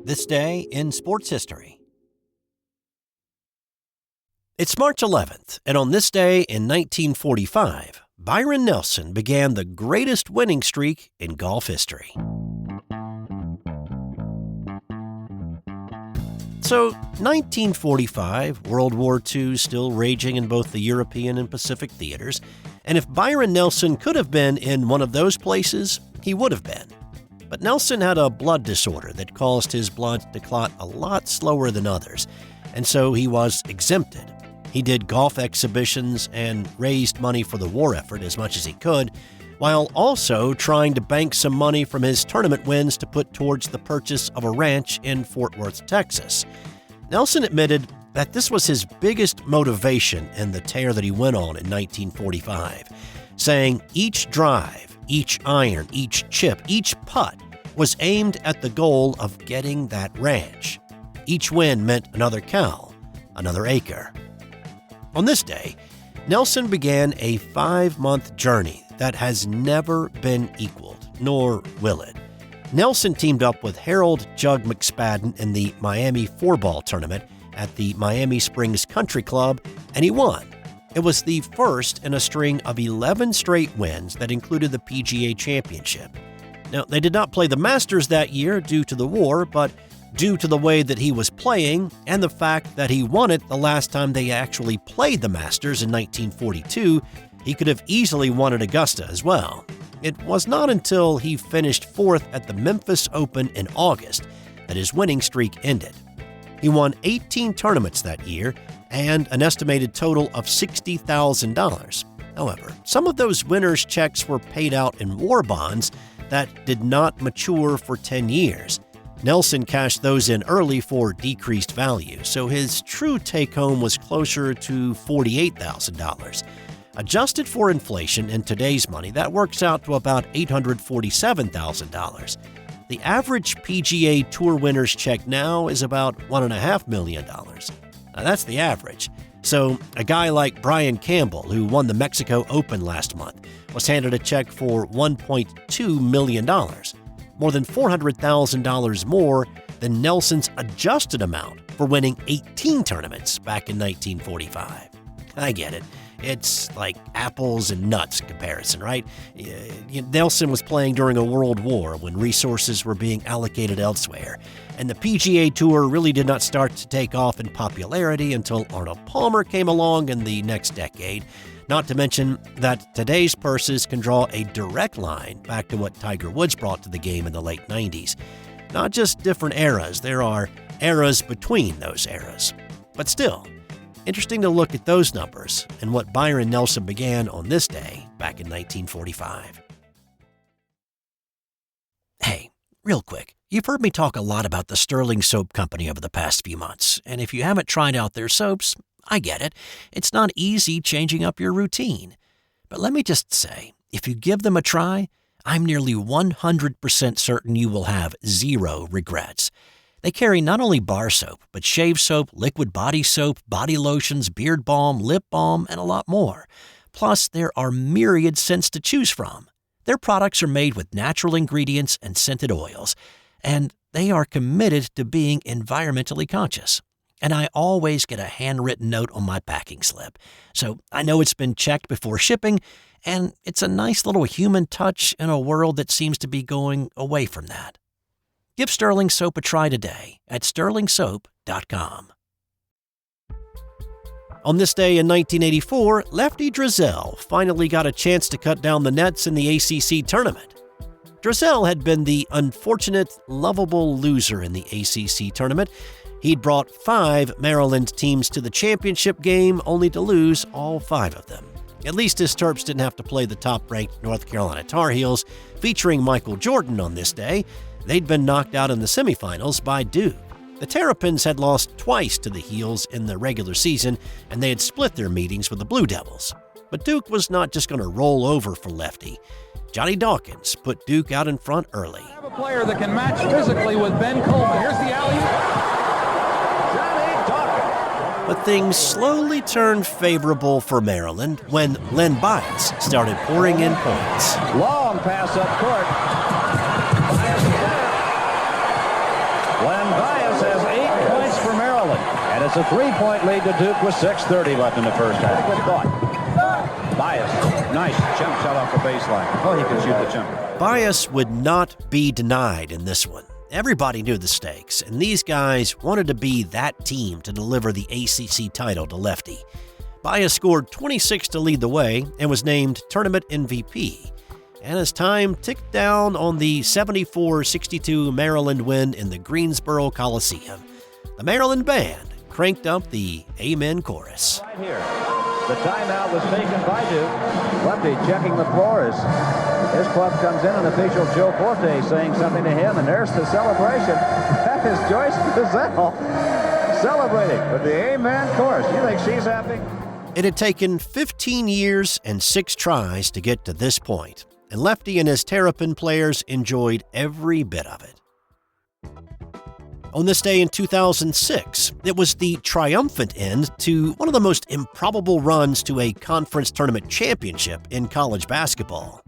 This day in sports history. It's March 11th, and on this day in 1945, Byron Nelson began the greatest winning streak in golf history. So, 1945, World War II still raging in both the European and Pacific theaters, and if Byron Nelson could have been in one of those places, he would have been. But Nelson had a blood disorder that caused his blood to clot a lot slower than others, and so he was exempted. He did golf exhibitions and raised money for the war effort as much as he could, while also trying to bank some money from his tournament wins to put towards the purchase of a ranch in Fort Worth, Texas. Nelson admitted that this was his biggest motivation in the tear that he went on in 1945, saying each drive, each iron, each chip, each putt was aimed at the goal of getting that ranch. Each win meant another cow, another acre. On this day, Nelson began a 5-month journey that has never been equaled, nor will it. Nelson teamed up with Harold Jug McSpadden in the Miami 4-ball tournament at the Miami Springs Country Club, and he won. It was the first in a string of 11 straight wins that included the PGA Championship. Now, they did not play the Masters that year due to the war, but due to the way that he was playing and the fact that he won it the last time they actually played the Masters in 1942, he could have easily won at Augusta as well. It was not until he finished 4th at the Memphis Open in August that his winning streak ended. He won 18 tournaments that year and an estimated total of $60,000. However, some of those winners' checks were paid out in war bonds that did not mature for 10 years. Nelson cashed those in early for decreased value, so his true take-home was closer to $48,000. Adjusted for inflation in today's money, that works out to about $847,000. The average PGA Tour winner's check now is about $1.5 million. Now, that's the average. So, a guy like Brian Campbell, who won the Mexico Open last month, was handed a check for $1.2 million, more than $400,000 more than Nelson's adjusted amount for winning 18 tournaments back in 1945. I get it. It's like apples and nuts comparison, right? Nelson was playing during a world war when resources were being allocated elsewhere, and the PGA Tour really did not start to take off in popularity until Arnold Palmer came along in the next decade, not to mention that today's purses can draw a direct line back to what Tiger Woods brought to the game in the late 90s. Not just different eras, there are eras between those eras. But still, interesting to look at those numbers and what Byron Nelson began on this day back in 1945. Hey, real quick, you've heard me talk a lot about the Sterling Soap Company over the past few months, and if you haven't tried out their soaps, I get it. It's not easy changing up your routine. But let me just say, if you give them a try, I'm nearly 100% certain you will have zero regrets. They carry not only bar soap, but shave soap, liquid body soap, body lotions, beard balm, lip balm, and a lot more. Plus, there are myriad scents to choose from. Their products are made with natural ingredients and scented oils, and they are committed to being environmentally conscious. And I always get a handwritten note on my packing slip, so I know it's been checked before shipping, and it's a nice little human touch in a world that seems to be going away from that. Give Sterling Soap a try today at sterlingsoap.com. On this day in 1984, Lefty Driesell finally got a chance to cut down the nets in the ACC Tournament. Driesell had been the unfortunate, lovable loser in the ACC Tournament. He'd brought 5 Maryland teams to the championship game, only to lose all 5 of them. At least his Terps didn't have to play the top-ranked North Carolina Tar Heels, featuring Michael Jordan on this day. They'd been knocked out in the semifinals by Duke. The Terrapins had lost twice to the Heels in the regular season, and they had split their meetings with the Blue Devils. But Duke was not just going to roll over for Lefty. Johnny Dawkins put Duke out in front early. I have a player that can match physically with Ben Coleman. Here's the alley-oop. But things slowly turned favorable for Maryland when Len Bias started pouring in points. Long pass up court. Len Bias And it's a 3-point lead to Duke with 6:30 left in the first half. Good thought. Bias. Nice jump shot off the baseline. Oh, he can shoot the jumper. Bias would not be denied in this one. Everybody knew the stakes, and these guys wanted to be that team to deliver the ACC title to Lefty. Bias scored 26 to lead the way and was named Tournament MVP. And as time ticked down on the 74-62 Maryland win in the Greensboro Coliseum, the Maryland band cranked up the Amen chorus. Right here. The timeout was taken by Duke. Lefty checking the floor as his club comes in, and official Joe Forte saying something to him, and there's the celebration. That is Joyce Driesell celebrating with the Amen chorus. You think she's happy? It had taken 15 years and 6 tries to get to this point, and Lefty and his Terrapin players enjoyed every bit of it. On this day in 2006, it was the triumphant end to one of the most improbable runs to a conference tournament championship in college basketball.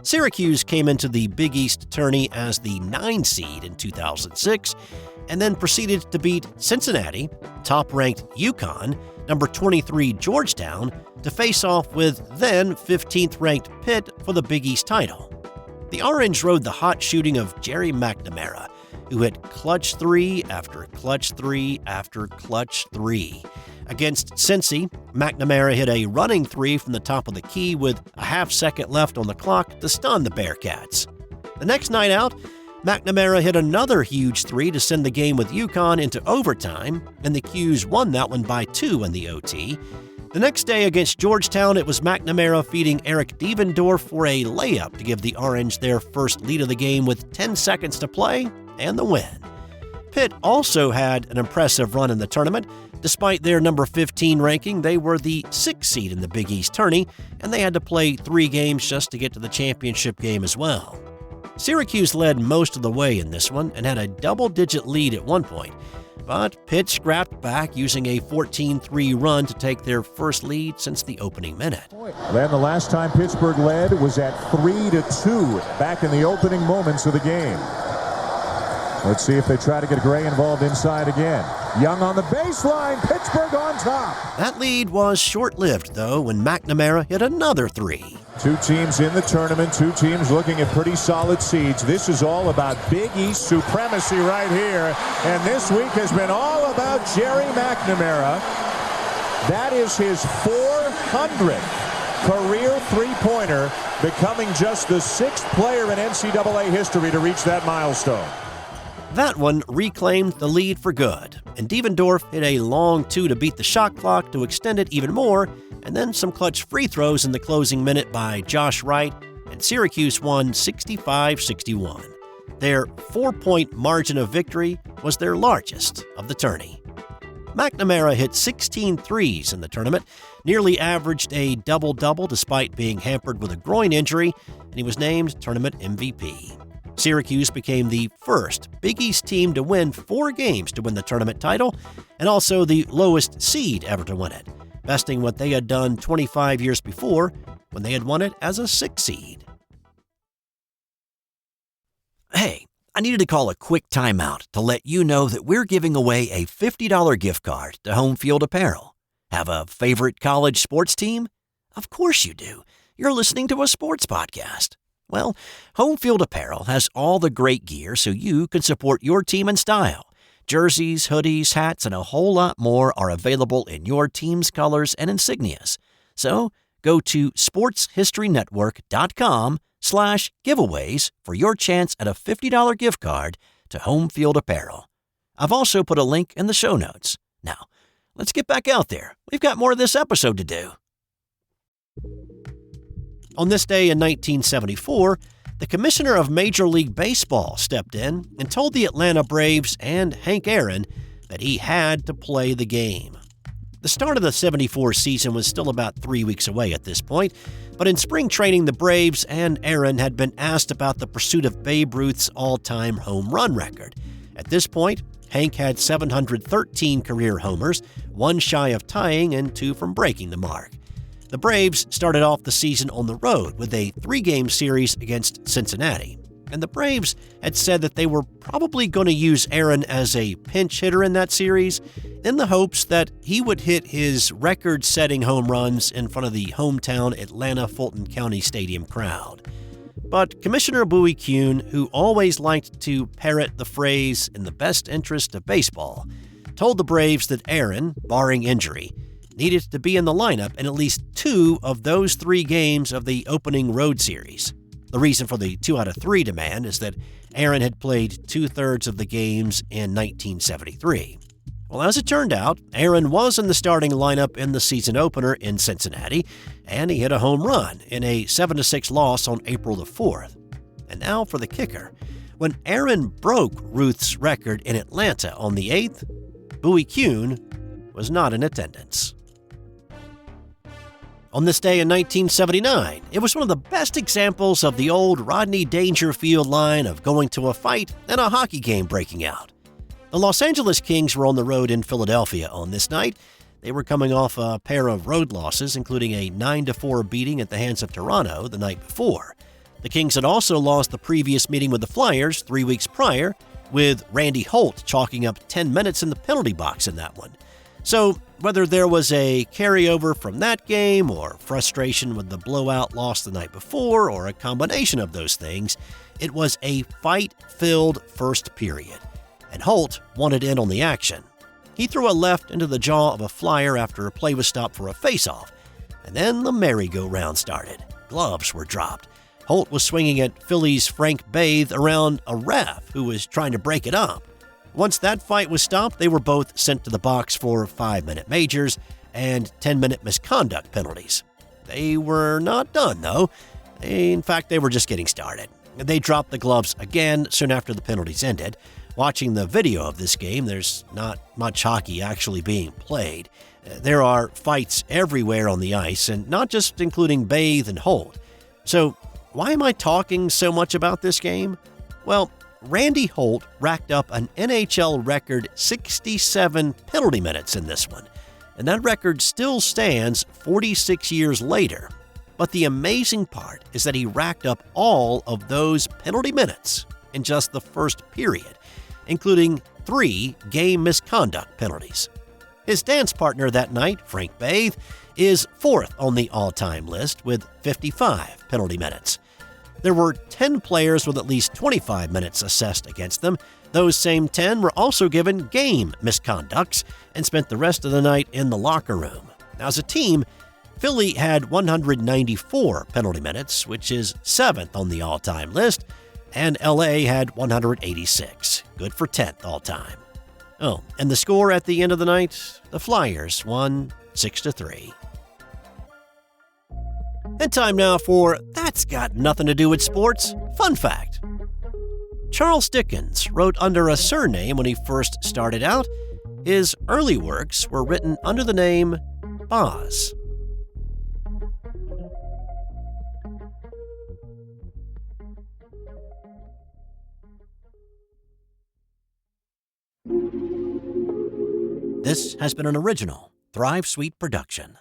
Syracuse came into the Big East Tourney as the 9 seed in 2006, and then proceeded to beat Cincinnati, top-ranked UConn, number 23 Georgetown, to face off with then 15th-ranked Pitt for the Big East title. The Orange rode the hot shooting of Jerry McNamara, who hit clutch 3 after clutch 3 after clutch 3. Against Cincy, McNamara hit a running 3 from the top of the key with a half-second left on the clock to stun the Bearcats. The next night out, McNamara hit another huge 3 to send the game with UConn into overtime, and the Qs won that one by 2 in the OT. The next day against Georgetown, it was McNamara feeding Eric Devendorf for a layup to give the Orange their first lead of the game with 10 seconds to play, and the win. Pitt also had an impressive run in the tournament. Despite their number 15 ranking, they were the 6th seed in the Big East Tourney, and they had to play 3 games just to get to the championship game as well. Syracuse led most of the way in this one and had a double-digit lead at one point, but Pitt scrapped back using a 14-3 run to take their first lead since the opening minute. Then the last time Pittsburgh led was at 3-2 back in the opening moments of the game. Let's see if they try to get Gray involved inside again. Young on the baseline, Pittsburgh on top. That lead was short-lived, though, when McNamara hit another 3. 2 teams in the tournament, 2 teams looking at pretty solid seeds. This is all about Big East supremacy right here. And this week has been all about Jerry McNamara. That is his 400th career three-pointer, becoming just the 6th player in NCAA history to reach that milestone. That one reclaimed the lead for good, and Devendorf hit a long 2 to beat the shot clock to extend it even more, and then some clutch free throws in the closing minute by Josh Wright, and Syracuse won 65-61. Their 4-point margin of victory was their largest of the tourney. McNamara hit 16 threes in the tournament, nearly averaged a double-double despite being hampered with a groin injury, and he was named Tournament MVP. Syracuse became the first Big East team to win 4 games to win the tournament title, and also the lowest seed ever to win it, besting what they had done 25 years before when they had won it as a 6th seed. Hey, I needed to call a quick timeout to let you know that we're giving away a $50 gift card to Home Field Apparel. Have a favorite college sports team? Of course you do. You're listening to a sports podcast. Well, Home Field Apparel has all the great gear so you can support your team in style. Jerseys, hoodies, hats, and a whole lot more are available in your team's colors and insignias. So go to sportshistorynetwork.com/giveaways for your chance at a $50 gift card to Home Field Apparel. I've also put a link in the show notes. Now, let's get back out there. We've got more of this episode to do. On this day in 1974, the commissioner of Major League Baseball stepped in and told the Atlanta Braves and Hank Aaron that he had to play the game. The start of the 74 season was still about 3 weeks away at this point, but in spring training, the Braves and Aaron had been asked about the pursuit of Babe Ruth's all-time home run record. At this point, Hank had 713 career homers, 1 shy of tying and 2 from breaking the mark. The Braves started off the season on the road with a 3-game series against Cincinnati. And the Braves had said that they were probably going to use Aaron as a pinch hitter in that series in the hopes that he would hit his record-setting home runs in front of the hometown Atlanta Fulton County Stadium crowd. But Commissioner Bowie Kuhn, who always liked to parrot the phrase "in the best interest of baseball," told the Braves that Aaron, barring injury, needed to be in the lineup in at least 2 of those 3 games of the opening road series. The reason for the 2 out of 3 demand is that Aaron had played 2/3 of the games in 1973. Well, as it turned out, Aaron was in the starting lineup in the season opener in Cincinnati, and he hit a home run in a 7-6 loss on April the 4th. And now for the kicker. When Aaron broke Ruth's record in Atlanta on the 8th, Bowie Kuhn was not in attendance. On this day in 1979, it was one of the best examples of the old Rodney Dangerfield line of going to a fight and a hockey game breaking out. The Los Angeles Kings were on the road in Philadelphia on this night. They were coming off a pair of road losses, including a 9-4 beating at the hands of Toronto the night before. The Kings had also lost the previous meeting with the Flyers 3 weeks prior, with Randy Holt chalking up 10 minutes in the penalty box in that one. So, whether there was a carryover from that game or frustration with the blowout loss the night before or a combination of those things, it was a fight-filled first period. And Holt wanted in on the action. He threw a left into the jaw of a Flyer after a play was stopped for a face-off. And then the merry-go-round started. Gloves were dropped. Holt was swinging at Philly's Frank Bathe around a ref who was trying to break it up. Once that fight was stopped, they were both sent to the box for 5-minute majors and 10-minute misconduct penalties. They were not done, though. In fact, they were just getting started. They dropped the gloves again soon after the penalties ended. Watching the video of this game, there's not much hockey actually being played. There are fights everywhere on the ice, and not just including Bathe and Holt. So, why am I talking so much about this game? Well, Randy Holt racked up an NHL record 67 penalty minutes in this one, and that record still stands 46 years later. But the amazing part is that he racked up all of those penalty minutes in just the first period, including 3 game misconduct penalties. His dance partner that night, Frank Bathe, is 4th on the all-time list with 55 penalty minutes. There were 10 players with at least 25 minutes assessed against them. Those same 10 were also given game misconducts and spent the rest of the night in the locker room. Now, as a team, Philly had 194 penalty minutes, which is 7th on the all-time list, and LA had 186, good for 10th all-time. Oh, and the score at the end of the night? The Flyers won 6-3. And time now for That's Got Nothing to Do with Sports. Fun fact. Charles Dickens wrote under a surname when he first started out. His early works were written under the name Boz. This has been an original Thrive Suite production.